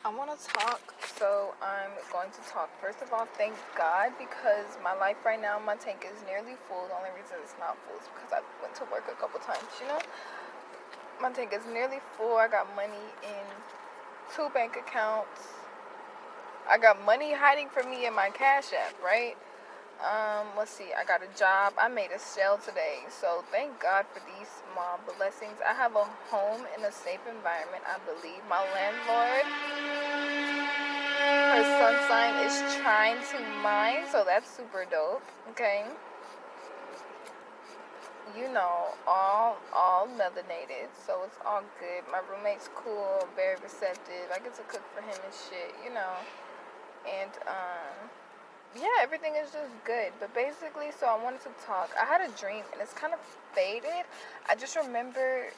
I want to talk, so I'm going to talk. First of all, thank God, because my life right now, my tank is nearly full. The only reason it's not full is because I went to work a couple times, My tank is nearly full. I got money in 2 bank accounts. I got money hiding from me in my Cash App, right? Let's see, I got a job. I made a sale today, so thank God for these small blessings. I have a home in a safe environment, I believe. My landlord, her sun sign is trine to mine, so that's super dope, okay? All melanated, so it's all good. My roommate's cool, very receptive. I get to cook for him and shit, And, yeah, everything is just good. But basically, so I wanted to talk. I had a dream, and it's kind of faded. I just remember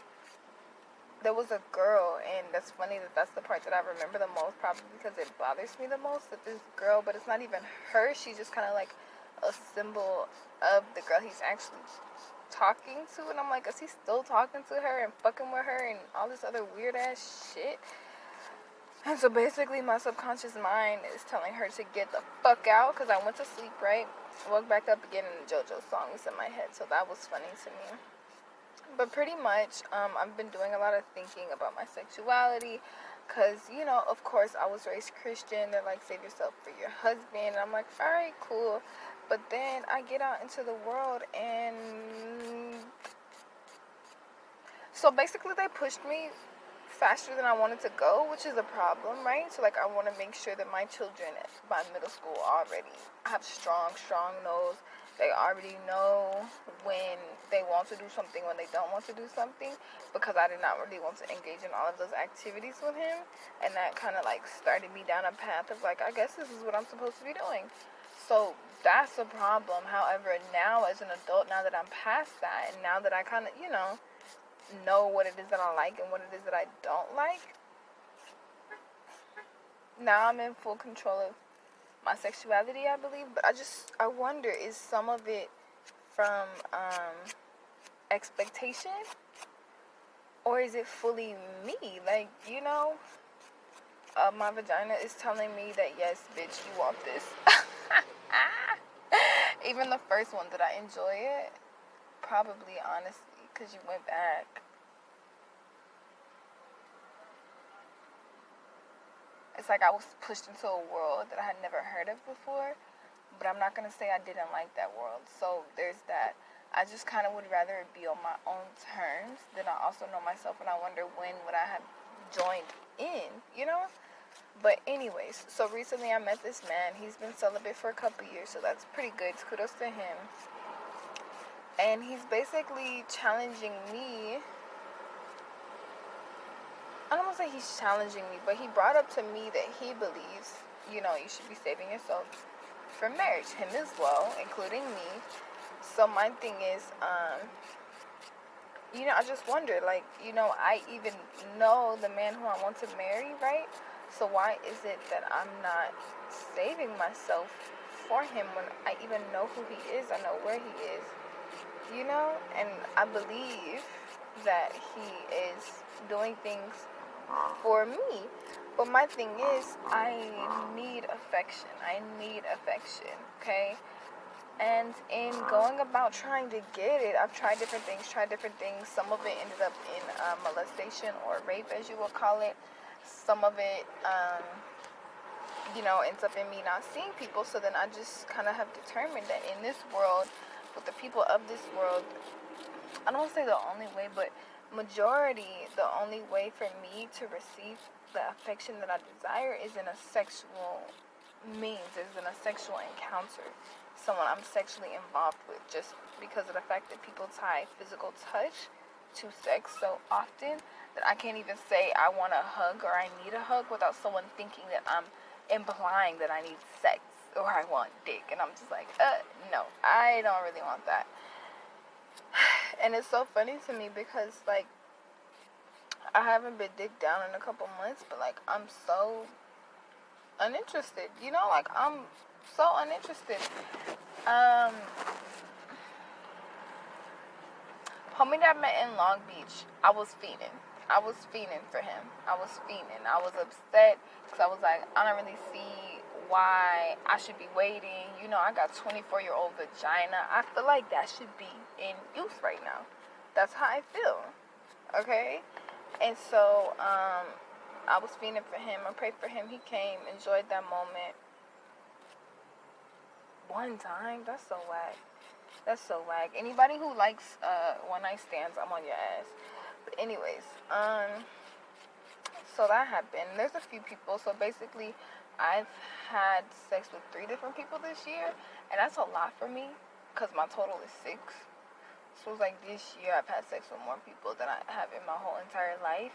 there was a girl, and that's funny that's the part that I remember the most, probably because it bothers me the most, that this girl, but it's not even her. She's just kind of like a symbol of the girl he's actually talking to. And I'm like, is he still talking to her and fucking with her and all this other weird-ass shit? And so basically my subconscious mind is telling her to get the fuck out, because I went to sleep, right? Woke back up again and the JoJo song was in my head, so that was funny to me. But pretty much, I've been doing a lot of thinking about my sexuality, because, of course, I was raised Christian. They're like, save yourself for your husband. And I'm like, all right, cool. But then I get out into the world, and so basically they pushed me faster than I wanted to go, which is a problem, right? So, I want to make sure that my children by middle school already have strong nose. They already know when they want to do something, when they don't want to do something, because I did not really want to engage in all of those activities with him, and that kind of, started me down a path of, I guess this is what I'm supposed to be doing. So, that's a problem. However, now as an adult, now that I'm past that, and now that I kind of, know what it is that I like and what it is that I don't like, now I'm in full control of my sexuality, I believe. But I wonder, is some of it from expectation, or is it fully me? My vagina is telling me that, yes, bitch, you want this. Even the first one, did I enjoy it? Probably, honestly, because you went back. It's like I was pushed into a world that I had never heard of before, but I'm not going to say I didn't like that world. So there's that. I just kind of would rather it be on my own terms. Then I also know myself, and I wonder when would I have joined in, But anyways, so recently I met this man. He's been celibate for a couple years, so that's pretty good. Kudos to him. And he's basically challenging me. I don't want to say he's challenging me, but he brought up to me that he believes, you should be saving yourself for marriage. Him as well, including me. So my thing is, I just wonder, I even know the man who I want to marry, right? So why is it that I'm not saving myself for him when I even know who he is, I know where he is, And I believe that he is doing things for me. But my thing is, I need affection, okay? And in going about trying to get it, I've tried different things. Some of it ended up in molestation or rape, as you will call it. Some of it, ends up in me not seeing people. So then I just kind of have determined that in this world, with the people of this world, I don't want to say the only way, but majority, the only way for me to receive the affection that I desire is in a sexual means, is in a sexual encounter. Someone I'm sexually involved with, just because of the fact that people tie physical touch to sex so often that I can't even say I want a hug or I need a hug without someone thinking that I'm implying that I need sex or I want dick. And I'm just like, no, I don't really want that. And it's so funny to me because, I haven't been dick down in a couple months, but, I'm so uninterested, I'm so uninterested. Homie that I met in Long Beach, I was feeding. I was fiending for him. I was fiending. I was upset because I was like, I don't really see why I should be waiting. You know, I got 24-year-old vagina. I feel like that should be in use right now. That's how I feel. Okay? And so, I was fiending for him. I prayed for him. He came, enjoyed that moment. One time? That's so whack. That's so whack. Anybody who likes one night stands, I'm on your ass. But anyways, so that happened. There's a few people. So basically, I've had sex with 3 different people this year, and that's a lot for me because my total is 6. So it's like this year I've had sex with more people than I have in my whole entire life.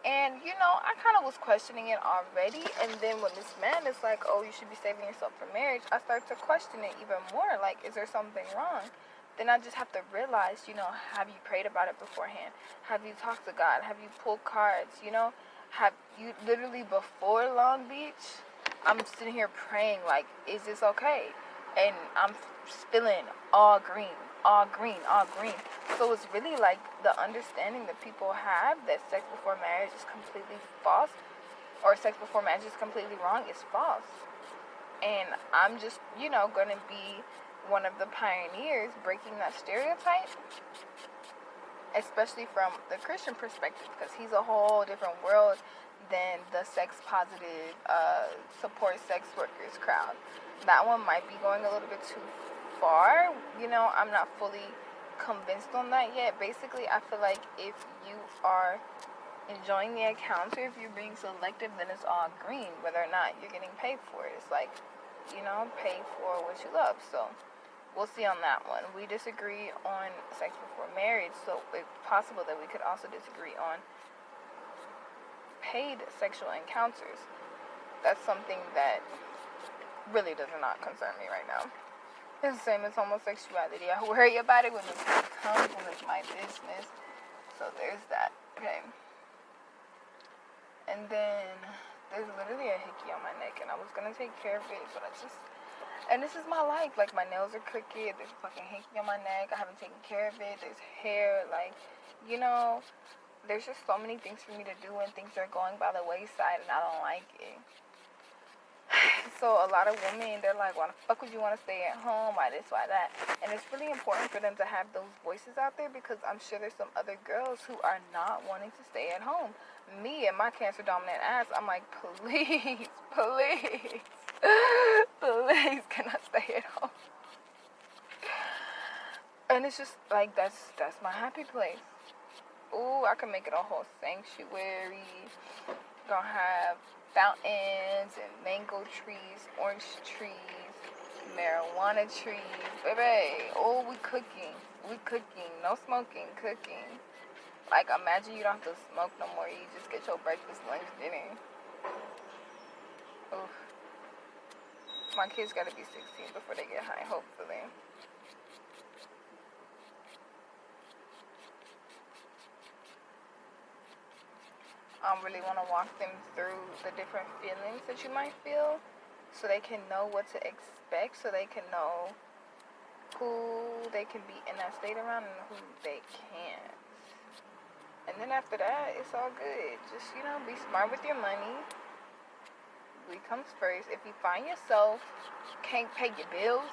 And, you know, I kind of was questioning it already. And then when this man is like, oh, you should be saving yourself for marriage, I start to question it even more. Like, is there something wrong? Then I just have to realize, you know, have you prayed about it beforehand? Have you talked to God? Have you pulled cards? You know, have you literally before Long Beach, I'm sitting here praying, like, is this okay? And I'm feeling all green. All green. So it's really like the understanding that people have that sex before marriage is completely false, or sex before marriage is completely wrong, is false. And I'm just, you know, going to be one of the pioneers breaking that stereotype, especially from the Christian perspective, because he's a whole different world than the sex positive support sex workers crowd. That one might be going a little bit too far. You know, I'm not fully convinced on that yet. Basically, I feel like if you are enjoying the encounter, if you're being selective, then it's all green, whether or not you're getting paid for it. It's like, you know, pay for what you love. So we'll see on that one. We disagree on sex before marriage, so it's possible that we could also disagree on paid sexual encounters. That's something that really does not concern me right now. It's the same as homosexuality. I worry about it when it comes, when it's my business. So there's that. Okay. And then there's literally a hickey on my neck, and I was gonna take care of it, but and this is my life. Like, my nails are crooked. There's a fucking hickey on my neck. I haven't taken care of it. There's hair. Like, you know, there's just so many things for me to do, and things are going by the wayside, and I don't like it. So a lot of women, they're like, why the fuck would you want to stay at home? Why this, why that? And it's really important for them to have those voices out there, because I'm sure there's some other girls who are not wanting to stay at home. Me and my cancer-dominant ass, I'm like, please, please, please, can I stay at home? And it's just like, that's my happy place. Ooh, I can make it a whole sanctuary. Gonna have fountains and mango trees, orange trees, marijuana trees, baby. Oh, we cooking, no smoking, cooking. Like, imagine you don't have to smoke no more. You just get your breakfast, lunch, dinner. Oof. My kids gotta be 16 before they get high, hopefully. I really want to walk them through the different feelings that you might feel, so they can know what to expect, so they can know who they can be in that state around and who they can't. And then after that, it's all good. Just, you know, be smart with your money. Weed comes first. If you find yourself can't pay your bills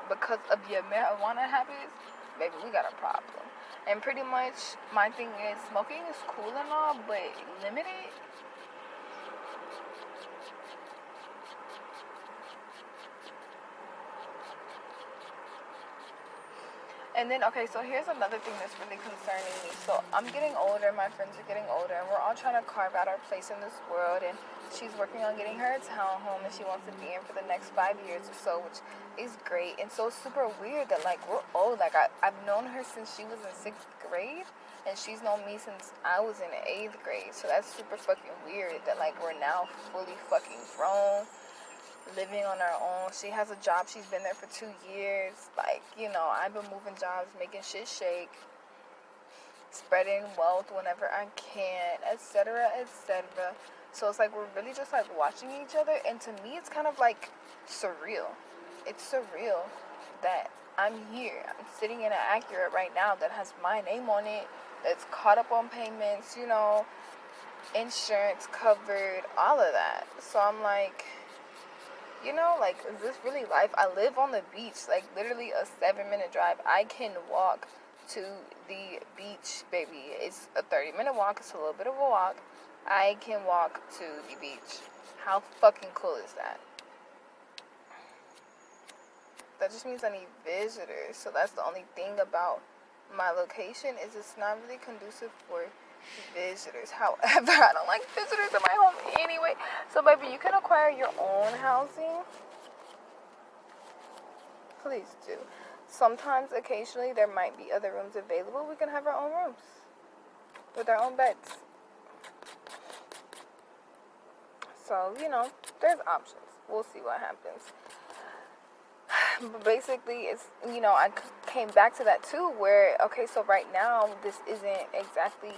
because of your marijuana habits, baby, we got a problem. And pretty much my thing is, smoking is cool and all, but limit it. And then, okay, so here's another thing that's really concerning me. So I'm getting older, my friends are getting older, and we're all trying to carve out our place in this world. And she's working on getting her a townhome, and she wants to be in for the next 5 years or so, which is great. And so it's super weird that, like, we're old. Like, I've known her since she was in 6th grade, and she's known me since I was in 8th grade. So that's super fucking weird that, like, we're now fully fucking grown, living on our own. She has a job. She's been there for 2 years. Like, you know, I've been moving jobs, making shit shake, spreading wealth whenever I can, etc., etc. So it's like we're really just like watching each other, and to me it's kind of like surreal. It's surreal that I'm here. I'm sitting in an Acura right now that has my name on it, It's caught up on payments, you know, insurance covered, all of that. So I'm like, you know, like, is this really life? I live on the beach, like, literally a 7-minute drive. I can walk to the beach, baby. It's a 30-minute walk. It's a little bit of a walk. I can walk to the beach. How fucking cool is that? That just means I need visitors. So that's the only thing about my location, is it's not really conducive for visitors. However, I don't like visitors in my home anyway. So baby, you can acquire your own housing. Please do. Sometimes, occasionally, there might be other rooms available. We can have our own rooms with our own beds. So, you know, there's options. We'll see what happens. But basically, it's, you know, I came back to that too, where, okay, so right now, this isn't exactly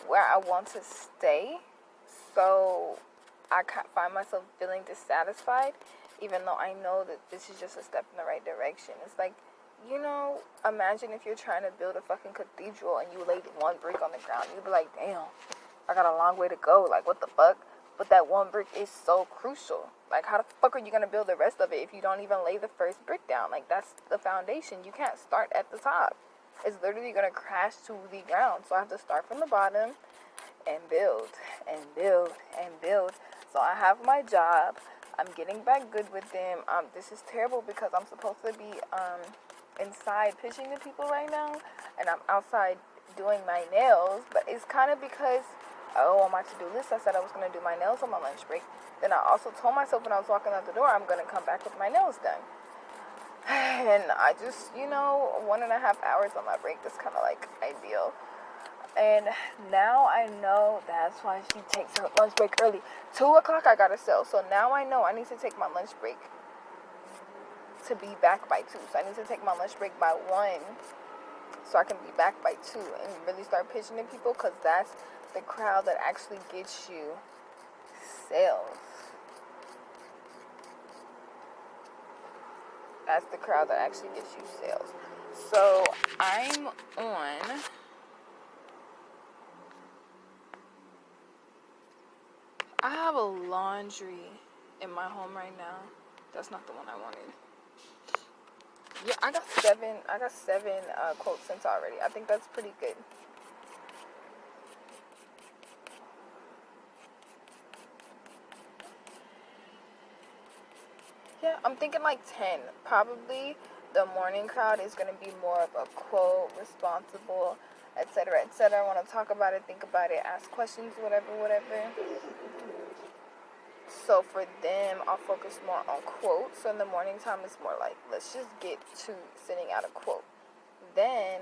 where I want to stay. So I find myself feeling dissatisfied, even though I know that this is just a step in the right direction. It's like, you know, imagine if you're trying to build a fucking cathedral and you laid one brick on the ground. You'd be like, damn, I got a long way to go. Like, what the fuck? But that one brick is so crucial. Like, how the fuck are you going to build the rest of it if you don't even lay the first brick down? Like, that's the foundation. You can't start at the top. It's literally going to crash to the ground. So I have to start from the bottom and build and build and build. So I have my job. I'm getting back good with them. This is terrible because I'm supposed to be inside pitching to people right now. And I'm outside doing my nails. But it's kind of because, on my to-do list, I said I was going to do my nails on my lunch break. Then I also told myself when I was walking out the door, I'm going to come back with my nails done. And I just, you know, 1.5 hours on my break is kind of like ideal. And now I know that's why she takes her lunch break early. 2 o'clock I got to sell. So now I know I need to take my lunch break to be back by 2. So I need to take my lunch break by 1 so I can be back by 2 and really start pitching to people, because that's the crowd that actually gets you sales. That's the crowd that actually gets you sales. So I'm on I have a laundry in my home right now. That's not the one I wanted. Yeah, I got seven quotes sent already. I think that's pretty good. Yeah, I'm thinking like 10. Probably the morning crowd is going to be more of a quote, responsible, etc., etc. I want to talk about it, think about it, ask questions, whatever. So for them, I'll focus more on quotes. So in the morning time, it's more like, let's just get to sending out a quote. Then,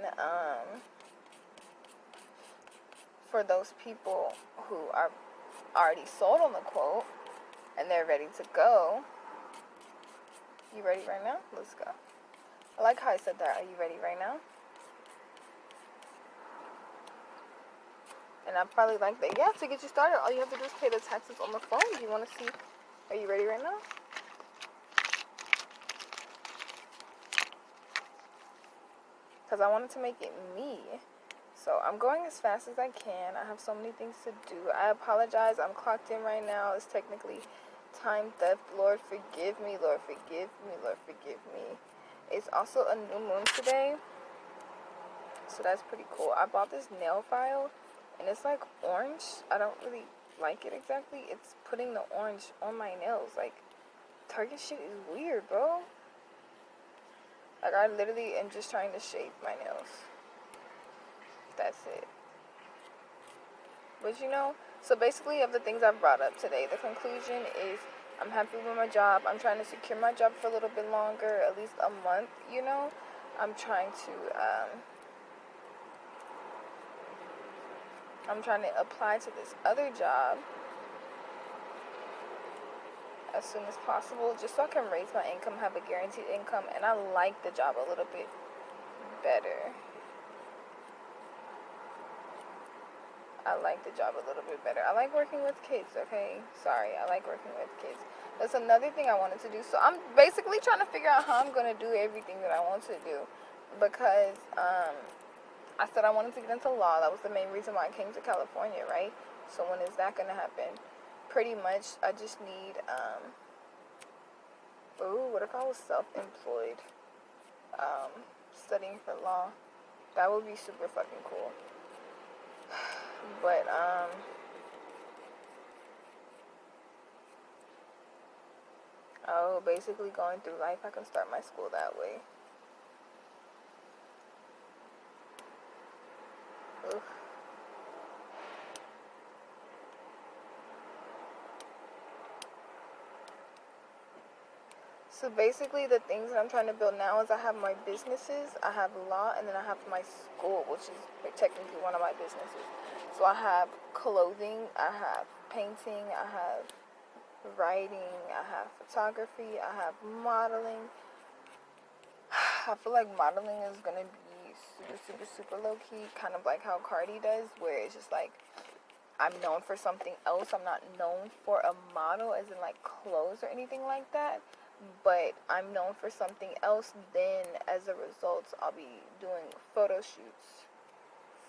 for those people who are already sold on the quote and they're ready to go, you ready right now? Let's go. I like how I said that. Are you ready right now? And I probably like that. Yeah, to get you started, all you have to do is pay the taxes on the phone. You want to see? Are you ready right now? Because I wanted to make it me. So I'm going as fast as I can. I have so many things to do. I apologize. I'm clocked in right now. It's technically time theft. Lord, forgive me. Lord, forgive me. Lord, forgive me. It's also a new moon today. So that's pretty cool. I bought this nail file. And it's like orange. I don't really like it exactly. It's putting the orange on my nails. Like, Target shit is weird, bro. Like, I literally am just trying to shape my nails. That's it. But you know, so basically of the things I've brought up today, the conclusion is I'm happy with my job. I'm trying to secure my job for a little bit longer, at least a month, you know. I'm trying to apply to this other job as soon as possible, just so I can raise my income, have a guaranteed income, and I like the job a little bit better. I like the job a little bit better. I like working with kids, okay? Sorry, I like working with kids. That's another thing I wanted to do. So I'm basically trying to figure out how I'm going to do everything that I want to do, because I said I wanted to get into law. That was the main reason why I came to California, right? So when is that going to happen? Pretty much, I just need, what if I was self-employed, studying for law? That would be super fucking cool. But, basically going through life, I can start my school that way. Oof. So basically the things that I'm trying to build now is I have my businesses, I have law, and then I have my school, which is technically one of my businesses. So I have clothing, I have painting, I have writing, I have photography, I have modeling. I feel like modeling is going to be super low-key, kind of like how Cardi does, where it's just like, I'm known for something else. I'm not known for a model, as in like clothes or anything like that, but I'm known for something else. Then as a result, I'll be doing photo shoots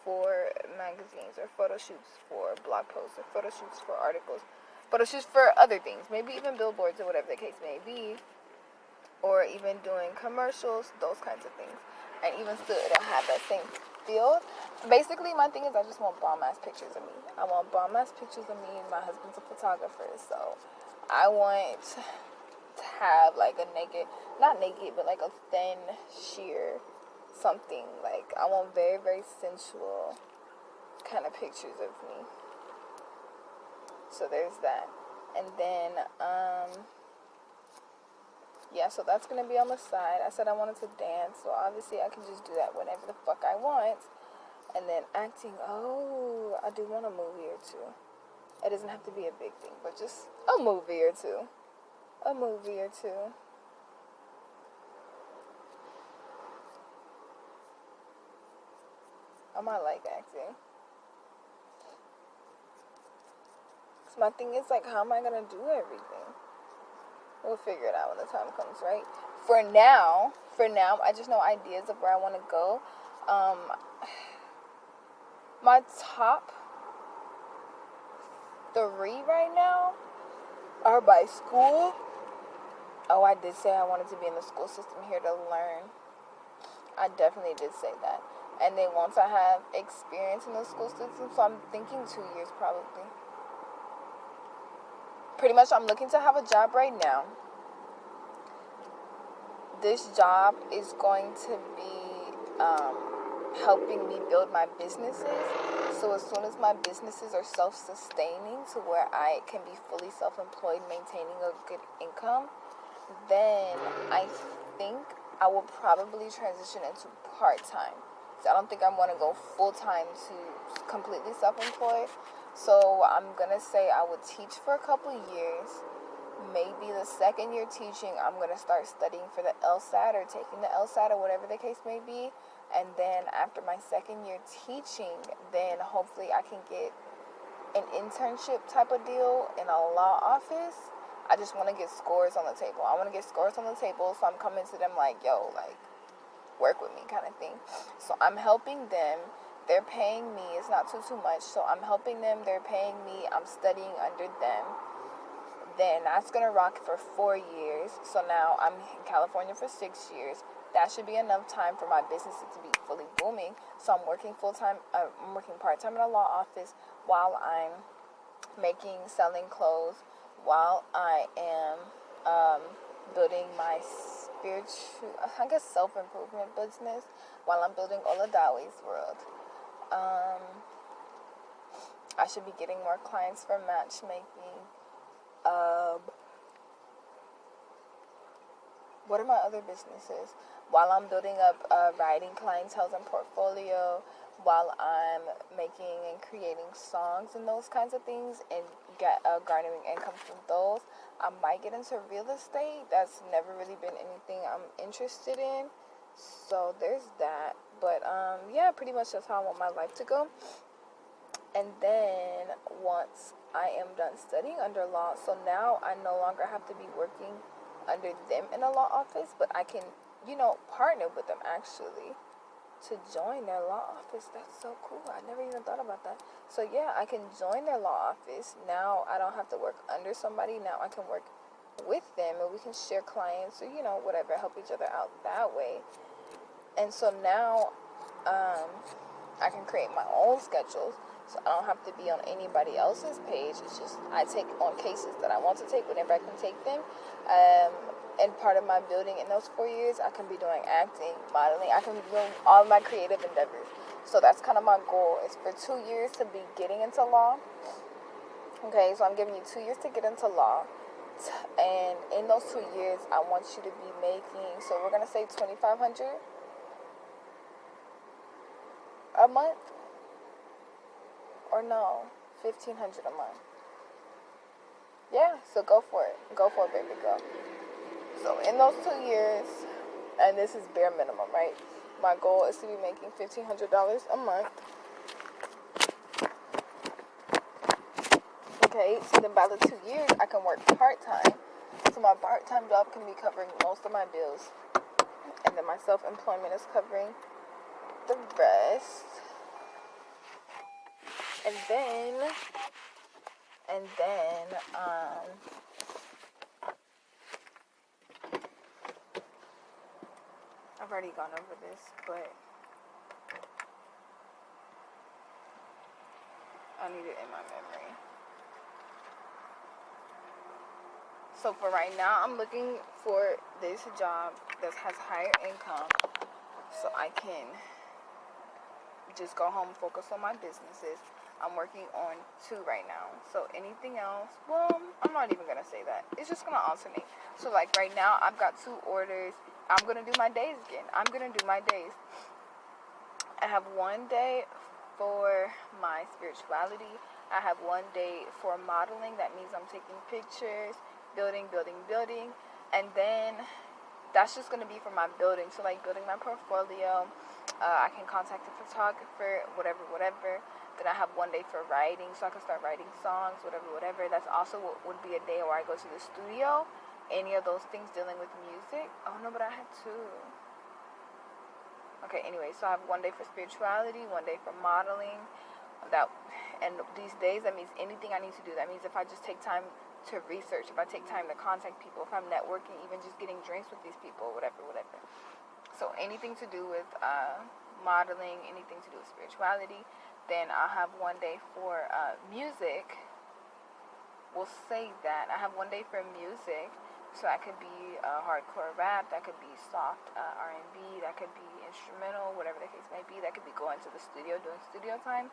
for magazines, or photo shoots for blog posts, or photo shoots for articles, photo shoots for other things, maybe even billboards or whatever the case may be, or even doing commercials, those kinds of things. And even still, it'll have that same feel. Basically, my thing is I just want bomb-ass pictures of me. I want bomb-ass pictures of me. My husband's a photographer, so I want to have like a naked, not naked, but like a thin, sheer something. Like, I want very, very sensual kind of pictures of me. So there's that. And then, yeah, so that's going to be on the side. I said I wanted to dance, so obviously I can just do that whenever the fuck I want. And then acting, I do want a movie or two. It doesn't have to be a big thing, but just a movie or two. A movie or two. I might like acting. So my thing is, like, how am I going to do everything? We'll figure it out when the time comes, right? For now, I just know ideas of where I want to go. My top 3 right now are by school. I did say I wanted to be in the school system here to learn. I definitely did say that. And then once I have experience in the school system, so I'm thinking 2 years probably. Pretty much, I'm looking to have a job right now. This job is going to be helping me build my businesses. So as soon as my businesses are self-sustaining to where I can be fully self-employed, maintaining a good income, then I think I will probably transition into part-time. So I don't think I want to go full-time to completely self-employed. So I'm going to say I would teach for a couple years. Maybe the second year teaching, I'm going to start studying for the LSAT or taking the LSAT or whatever the case may be. And then after my second year teaching, then hopefully I can get an internship type of deal in a law office. I just want to get scores on the table. I want to get scores on the table, so I'm coming to them like, yo, like, work with me kind of thing. So I'm helping them. They're paying me. It's not too much. So I'm helping them. They're paying me. I'm studying under them. Then that's going to rock for 4 years. So now I'm in California for 6 years. That should be enough time for my business to be fully booming. So I'm working full-time. I'm working part-time in a law office while I'm selling clothes, while I am building my spiritual, I guess, self-improvement business, while I'm building Oladawe's World. I should be getting more clients for matchmaking. What are my other businesses? While I'm building up writing clientele and portfolio, while I'm making and creating songs and those kinds of things, and garnering income from those, I might get into real estate. That's never really been anything I'm interested in. So there's that. But yeah, pretty much that's how I want my life to go. And then once I am done studying under law, so now I no longer have to be working under them in a law office, but I can, partner with them actually. to join their law office. That's so cool. I never even thought about that. So yeah, I can join their law office. Now I don't have to work under somebody. Now I can work with them, and we can share clients or, whatever, help each other out that way. And so now I can create my own schedules, so I don't have to be on anybody else's page. It's just I take on cases that I want to take whenever I can take them. And part of my building in those 4 years, I can be doing acting, modeling. I can do all my creative endeavors. So that's kind of my goal, is for 2 years to be getting into law. Okay, so I'm giving you 2 years to get into law. And in those 2 years, I want you to be making, so we're going to say $2,500 a month. Or no, $1,500 a month. Yeah, so go for it. Go for it, baby girl. So in those 2 years, and this is bare minimum, right? My goal is to be making $1,500 a month. Okay, so then by the 2 years, I can work part-time. So my part-time job can be covering most of my bills. And then my self-employment is covering the rest. And then, I've already gone over this, but I need it in my memory. So for right now, I'm looking for this job that has higher income, so I can just go home and focus on my businesses. I'm working on 2 right now. So anything else, well, I'm not even going to say that. It's just going to alternate. So like right now, I've got 2 orders. I'm going to do my days again. I'm going to do my days. I have 1 day for my spirituality. I have 1 day for modeling. That means I'm taking pictures, building. And then that's just going to be for my building. So like building my portfolio. I can contact a photographer, whatever. Then I have 1 day for writing, so I can start writing songs, whatever. That's also what would be a day where I go to the studio. Any of those things dealing with music. Oh no, but I had 2. Okay, anyway, so I have 1 day for spirituality, 1 day for modeling. And these days, that means anything I need to do. That means if I just take time to research, if I take time to contact people, if I'm networking, even just getting drinks with these people, whatever. So anything to do with modeling, anything to do with spirituality. Then I'll have 1 day for music. We'll say that. I have 1 day for music. So that could be hardcore rap. That could be soft R&B. That could be instrumental, whatever the case may be. That could be going to the studio, doing studio time.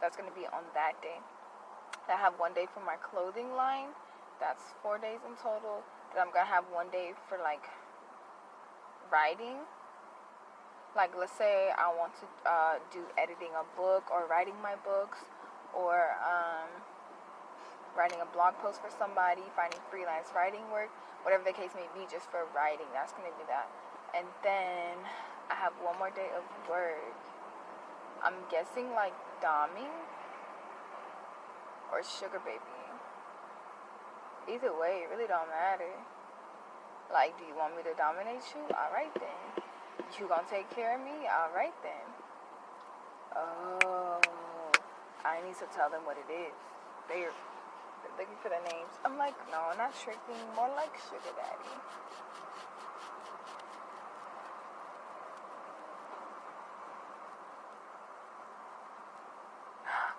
That's going to be on that day. I have 1 day for my clothing line. That's 4 days in total. Then I'm going to have 1 day for like writing. Like, let's say I want to do editing a book or writing my books or writing a blog post for somebody, finding freelance writing work, whatever the case may be, just for writing. That's going to be that. And then I have 1 more day of work. I'm guessing like doming or sugar baby. Either way, it really don't matter. Like, do you want me to dominate you? All right then. You gonna take care of me? Alright then. Oh, I need to tell them what it is. They're looking for the names. I'm like, no, not tricking. More like sugar daddy.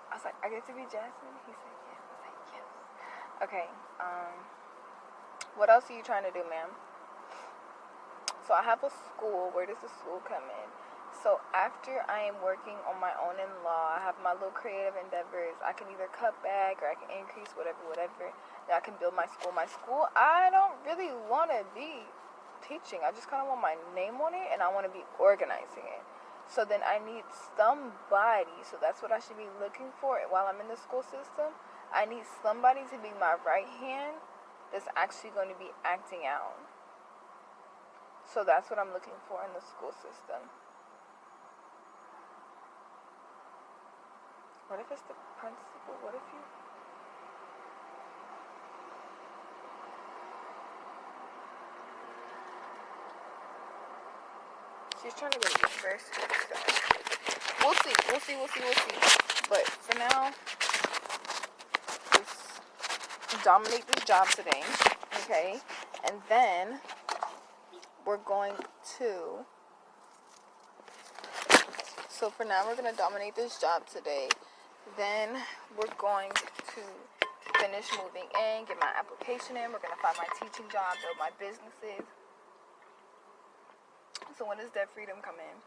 I was like, I get to be Jasmine? He said, yes. I was like, yes. Okay, what else are you trying to do, ma'am? So I have a school. Where does the school come in? So after I am working on my own in law, I have my little creative endeavors. I can either cut back or I can increase, whatever. Then I can build my school. My school, I don't really want to be teaching. I just kind of want my name on it, and I want to be organizing it. So then I need somebody. So that's what I should be looking for while I'm in the school system. I need somebody to be my right hand that's actually going to be acting out. So that's what I'm looking for in the school system. What if it's the principal? What if you... She's trying to go to university, so we'll see. But for now, just dominate this job today, okay? And then we're going to... So for now, we're going to dominate this job today. Then we're going to finish moving in, get my application in. We're going to find my teaching job, build my businesses. So when does debt freedom come in?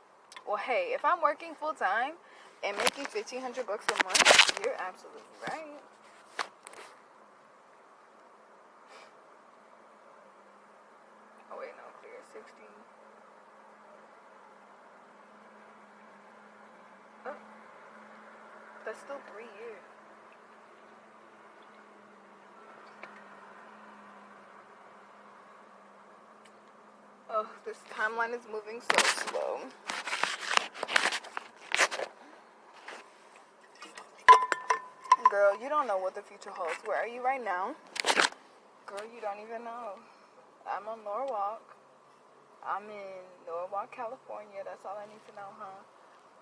Well, hey, if I'm working full time and making $1,500 a month, you're absolutely right. Oh wait, no, clear 60. Oh, that's still 3 years. Oh, this timeline is moving so slow. Girl, you don't know what the future holds. Where are you right now? Girl, you don't even know. I'm on Norwalk. I'm in Norwalk, California. That's all I need to know, huh?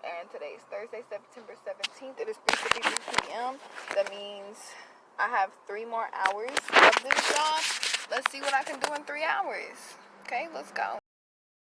And today's Thursday, September 17th. It is 3:53 p.m. That means I have 3 more hours of this job. Let's see what I can do in 3 hours. Okay, let's go.